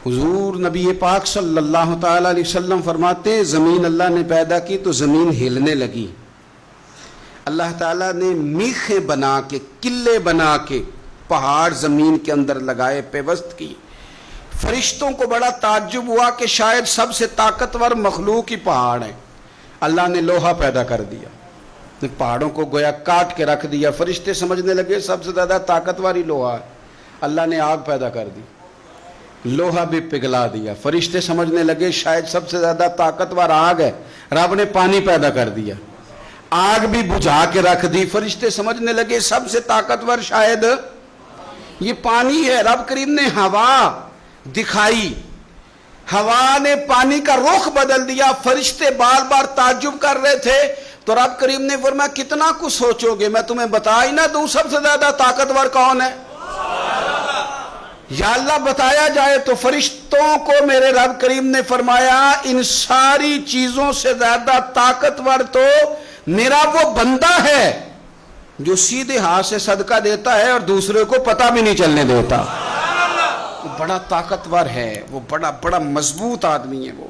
حضور نبی پاک صلی اللہ تعالی علیہ وسلم فرماتے ہیں زمین اللہ نے پیدا کی تو زمین ہلنے لگی. اللہ تعالیٰ نے میخیں بنا کے قلعے بنا کے پہاڑ زمین کے اندر لگائے پیوست کی. فرشتوں کو بڑا تعجب ہوا کہ شاید سب سے طاقتور مخلوق ہی پہاڑ ہے. اللہ نے لوہا پیدا کر دیا, پہاڑوں کو گویا کاٹ کے رکھ دیا. فرشتے سمجھنے لگے سب سے زیادہ طاقتور ہی لوہا ہے. اللہ نے آگ پیدا کر دی, لوہا بھی پگھلا دیا. فرشتے سمجھنے لگے شاید سب سے زیادہ طاقتور آگ ہے. رب نے پانی پیدا کر دیا, آگ بھی بجھا کے رکھ دی. فرشتے سمجھنے لگے سب سے طاقتور شاید یہ پانی ہے. رب کریم نے ہوا دکھائی, ہوا نے پانی کا رخ بدل دیا. فرشتے بار بار تعجب کر رہے تھے تو رب کریم نے فرمایا کتنا کچھ سوچو گے, میں تمہیں بتا ہی نہ دوں سب سے زیادہ طاقتور کون ہے. یا اللہ بتایا جائے تو فرشتوں کو میرے رب کریم نے فرمایا ان ساری چیزوں سے زیادہ طاقتور تو میرا وہ بندہ ہے جو سیدھے ہاتھ سے صدقہ دیتا ہے اور دوسرے کو پتہ بھی نہیں چلنے دیتا. وہ بڑا طاقتور ہے, وہ بڑا مضبوط آدمی ہے. وہ